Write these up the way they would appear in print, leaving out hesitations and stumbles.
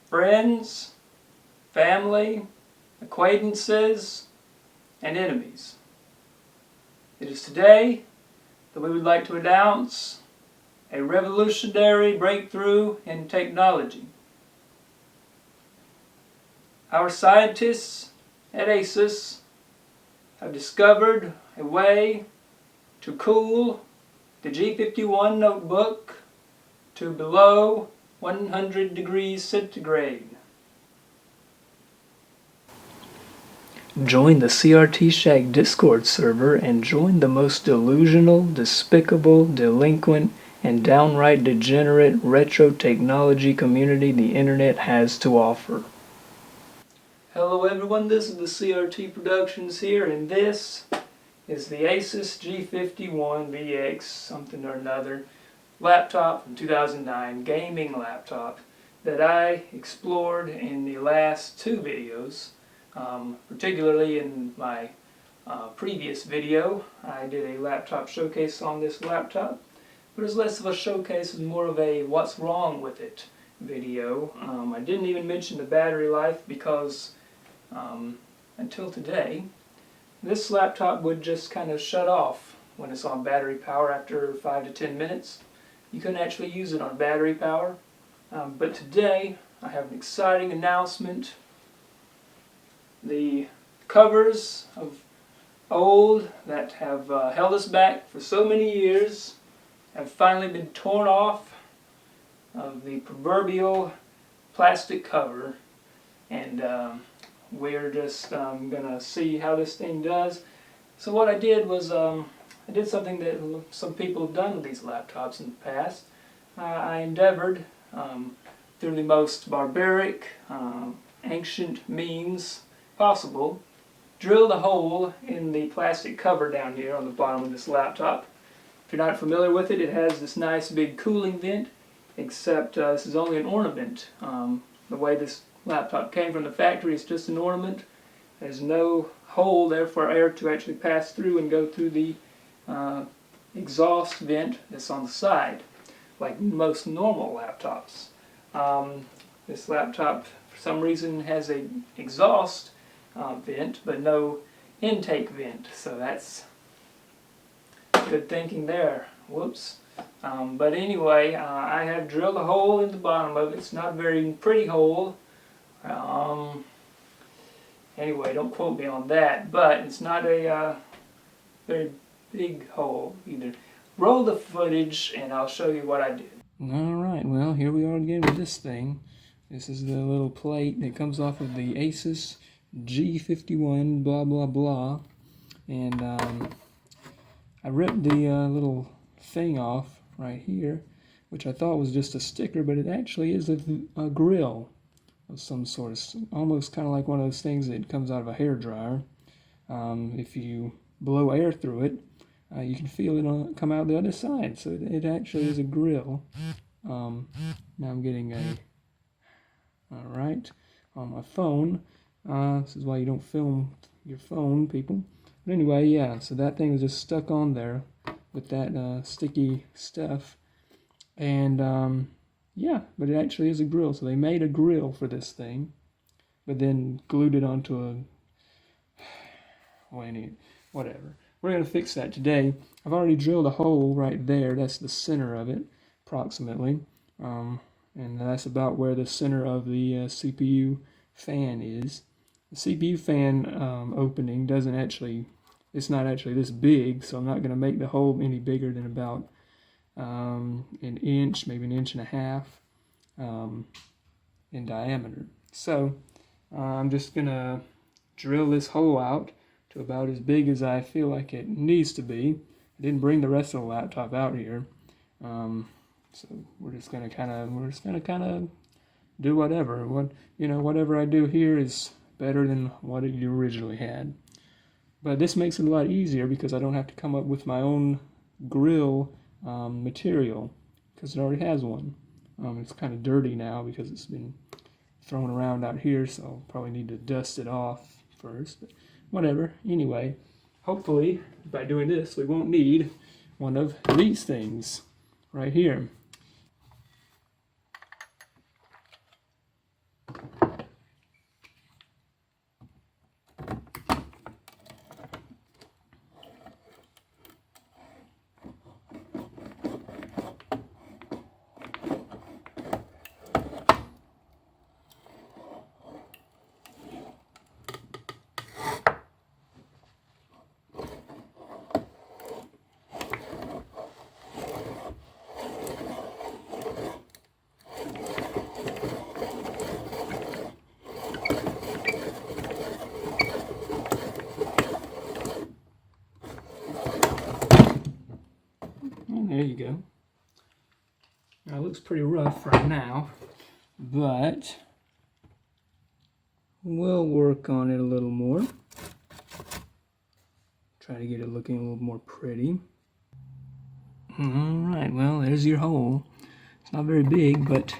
friends, family, acquaintances, and enemies. It is today that we would like to announce a revolutionary breakthrough in technology. Our scientists at ASUS have discovered a way to cool the G51 notebook to below 100 degrees centigrade. Join the CRT Shack Discord server and join the most delusional, despicable, delinquent, and downright degenerate retro technology community the internet has to offer. Hello everyone, this is the CRT Productions here, and this is the ASUS G51 VX something or another laptop from 2009, gaming laptop, that I explored in the last two videos. Particularly in my previous video, I did a laptop showcase on this laptop, but it was less of a showcase and more of a what's wrong with it video. I didn't even mention the battery life because until today, this laptop would just kind of shut off when it's on battery power after 5 to 10 minutes. You couldn't actually use it on battery power, but today I have an exciting announcement. The covers of old that have held us back for so many years have finally been torn off of the proverbial plastic cover, and we're just going to see how this thing does. So what I did was I did something that some people have done with these laptops in the past. I endeavored through the most barbaric, ancient means possible, drill the hole in the plastic cover down here on the bottom of this laptop. If you're not familiar with it, it has this nice big cooling vent, except this is only an ornament. The way this laptop came from the factory is just an ornament. There's no hole there for air to actually pass through and go through the exhaust vent that's on the side, like most normal laptops. This laptop, for some reason, has an exhaust vent, but no intake vent, so that's good thinking there. Whoops. But anyway, I have drilled a hole in the bottom of it. It's not a very pretty hole. Anyway, don't quote me on that, but it's not a very big hole either. Roll the footage and I'll show you what I did. Alright, well, here we are again with this thing. This is the little plate that comes off of the ASUS G51 blah blah blah, and I ripped the little thing off right here, which I thought was just a sticker, but it actually is a grill of some sort. It's almost kind of like one of those things that comes out of a hairdryer. If you blow air through it, you can feel it come out the other side, so it actually is a grill. Now I'm getting alright, on my phone. This is why you don't film your phone, people. But anyway, yeah, so that thing was just stuck on there with that sticky stuff. And yeah, but it actually is a grill. So they made a grill for this thing, but then glued it onto a... whatever. We're going to fix that today. I've already drilled a hole right there. That's the center of it, approximately. And that's about where the center of the CPU fan is. The CPU fan opening doesn't actually, it's not actually this big, so I'm not going to make the hole any bigger than about an inch, maybe an inch and a half in diameter. So I'm just going to drill this hole out to about as big as I feel like it needs to be. I didn't bring the rest of the laptop out here, so we're just going to kind of do whatever. Whatever I do here is better than what you originally had. But this makes it a lot easier because I don't have to come up with my own grill material, because it already has one. It's kind of dirty now because it's been thrown around out here, so I'll probably need to dust it off first. But whatever. Anyway, hopefully by doing this we won't need one of these things right here. pretty rough right now, but we'll work on it a little more. Try to get it looking a little more pretty. Alright, well, there's your hole. It's not very big, but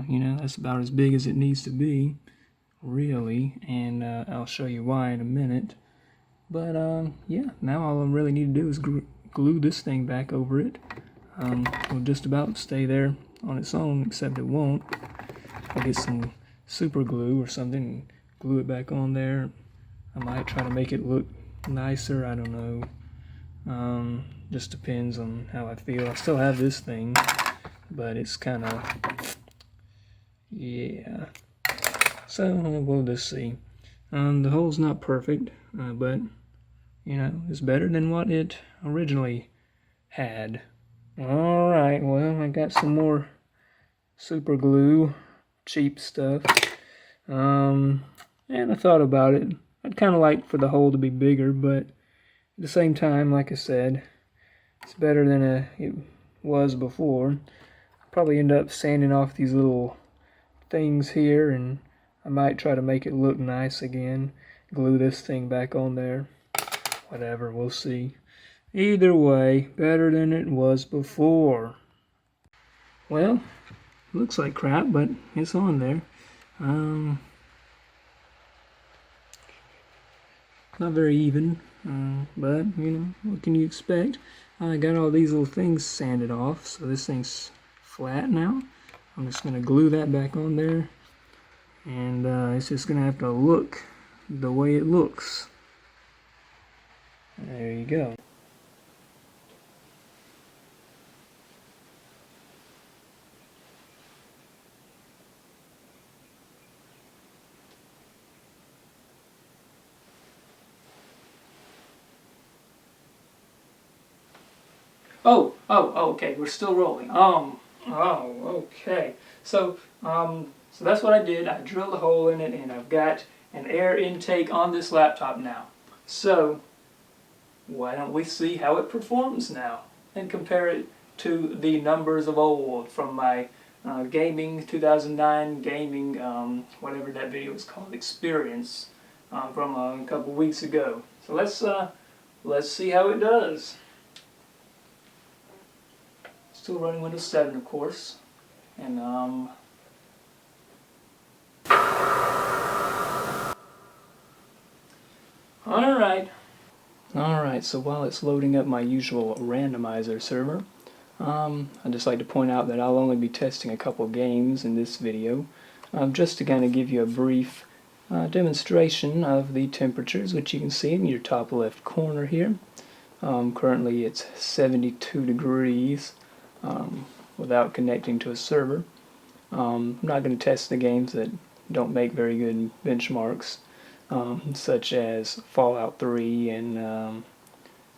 you know, that's about as big as it needs to be, really, and I'll show you why in a minute. But yeah, now all I really need to do is glue this thing back over it. It'll just about stay there on its own, except it won't. I'll get some super glue or something and glue it back on there. I might try to make it look nicer, I don't know. Just depends on how I feel. I still have this thing, but it's kind of, yeah. So we'll just see. The hole's not perfect, but you know, it's better than what it originally had. Alright, well, I got some more super glue, cheap stuff. And I thought about it. I'd kind of like for the hole to be bigger, but at the same time, like I said, it's better than it was before. I'll probably end up sanding off these little things here, and I might try to make it look nice again. Glue this thing back on there. Whatever, we'll see. Either way, better than it was before. Well, looks like crap, but it's on there. Not very even, but you know, what can you expect? I got all these little things sanded off, so this thing's flat now. I'm just going to glue that back on there, and it's just going to have to look the way it looks. There you go. Oh, okay, we're still rolling. Okay. So that's what I did. I drilled a hole in it, and I've got an air intake on this laptop now. So why don't we see how it performs now and compare it to the numbers of old from my gaming 2009 gaming whatever that video was called, experience from a couple weeks ago. So let's see how it does. Still running Windows 7, of course, and Alright, so while it's loading up my usual randomizer server, I'd just like to point out that I'll only be testing a couple games in this video, just to kind of give you a brief demonstration of the temperatures, which you can see in your top left corner here. Currently it's 72 degrees. Without connecting to a server. I'm not going to test the games that don't make very good benchmarks, such as Fallout 3 and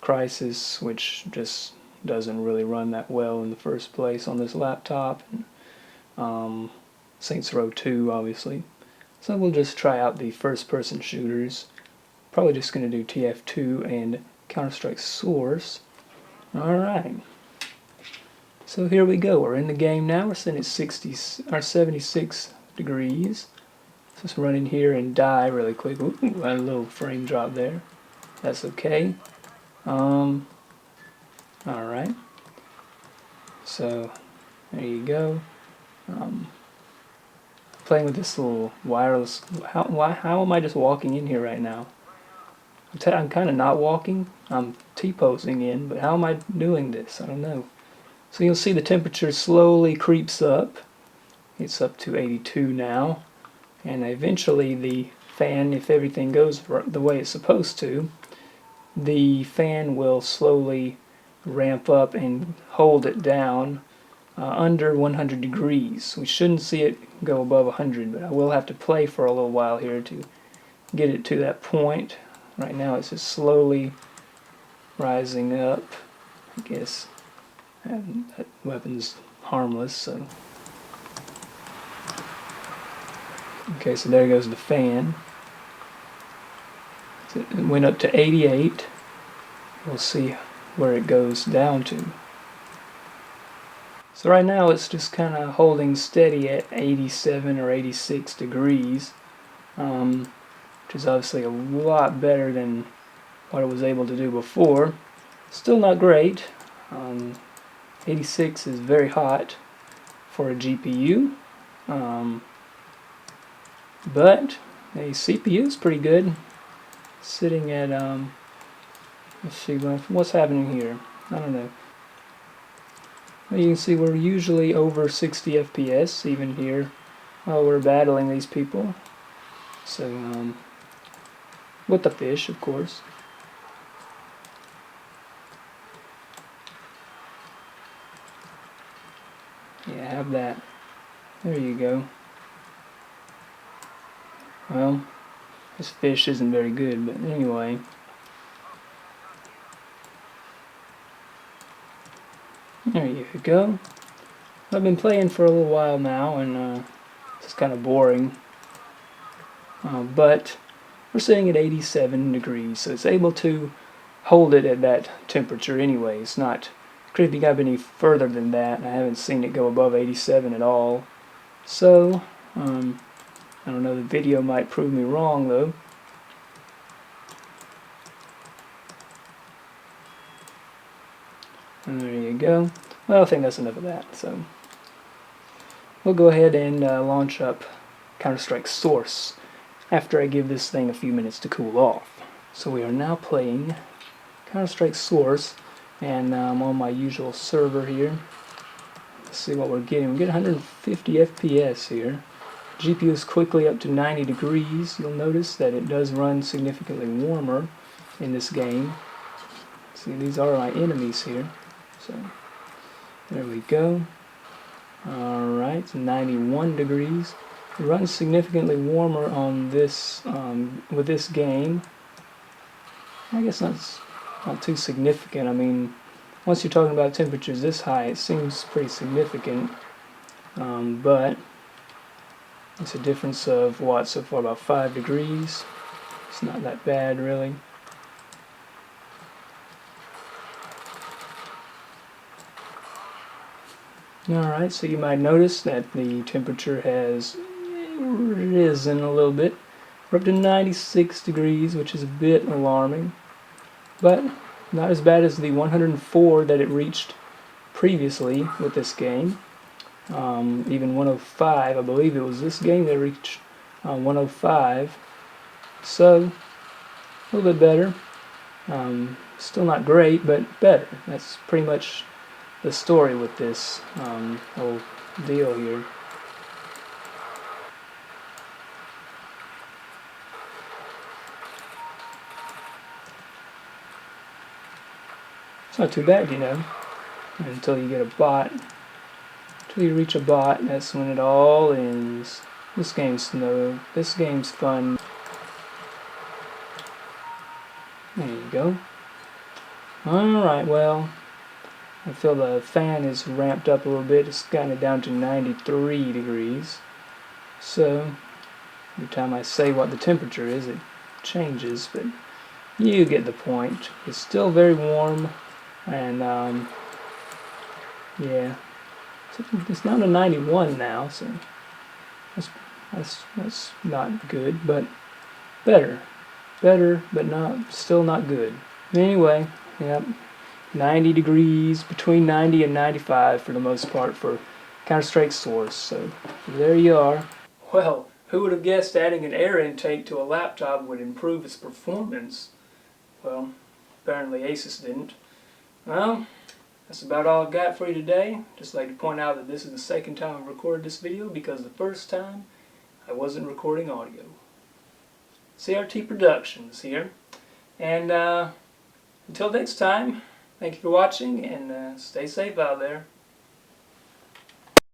Crysis, which just doesn't really run that well in the first place on this laptop. Saints Row 2, obviously. So we'll just try out the first-person shooters. Probably just going to do TF2 and Counter-Strike Source. Alright. So here we go, we're in the game now, we're sitting at 76 degrees. So let's run in here and die really quick. Ooh, a little frame drop there. That's okay. Alright. So, there you go. Playing with this little wireless, how am I just walking in here right now? I'm kind of not walking, I'm T-posing in, but how am I doing this? I don't know. So you'll see the temperature slowly creeps up. It's up to 82 now. And eventually the fan, if everything goes the way it's supposed to, the fan will slowly ramp up and hold it down under 100 degrees. We shouldn't see it go above 100, but I will have to play for a little while here to get it to that point. Right now it's just slowly rising up, I guess. And that weapon's harmless, so. Okay, so there goes the fan. So it went up to 88. We'll see where it goes down to. So right now it's just kind of holding steady at 87 or 86 degrees, which is obviously a lot better than what it was able to do before. Still not great. 86 is very hot for a GPU, but a CPU is pretty good. Sitting at, let's see, what's happening here? I don't know. Well, you can see we're usually over 60 FPS, even here, while we're battling these people. So, with the fish, of course. Yeah, have that. There you go. Well, this fish isn't very good, but anyway. There you go. I've been playing for a little while now, and it's kind of boring. But we're sitting at 87 degrees, so it's able to hold it at that temperature anyway. It's not creeping up any further than that. I haven't seen it go above 87 at all. So, I don't know, the video might prove me wrong though. And there you go. Well, I think that's enough of that. So we'll go ahead and launch up Counter-Strike Source after I give this thing a few minutes to cool off. So we are now playing Counter-Strike Source, and I'm on my usual server here. Let's see what we're getting. We get 150 FPS here. GPU is quickly up to 90 degrees. You'll notice that it does run significantly warmer in this game. See, these are my enemies here. So there we go. Alright, it's 91 degrees. It runs significantly warmer on this with this game. I guess that's not too significant. I mean, once you're talking about temperatures this high, it seems pretty significant. But it's a difference of what, so far about 5 degrees. It's not that bad really. Alright, so you might notice that the temperature has risen a little bit. We're up to 96 degrees, which is a bit alarming, but not as bad as the 104 that it reached previously with this game. Even 105, I believe it was this game that reached 105, so a little bit better. Still not great, but better. That's pretty much the story with this whole deal here. It's not too bad, you know, until you get a bot. Until you reach a bot, that's when it all ends. This game's fun. There you go. Alright, well, I feel the fan is ramped up a little bit. It's gotten it down to 93 degrees. So, every time I say what the temperature is, it changes, but you get the point. It's still very warm, and yeah, it's down to 91 now, so that's not good, but better, but still not good. Anyway, yep, 90 degrees, between 90 and 95 for the most part for Counter-Strike Source. So there you are. Well, who would have guessed adding an air intake to a laptop would improve its performance? Well, apparently ASUS didn't. Well, that's about all I've got for you today. Just like to point out that this is the second time I've recorded this video, because the first time I wasn't recording audio. CRT Productions here. And until next time, thank you for watching, and stay safe out there.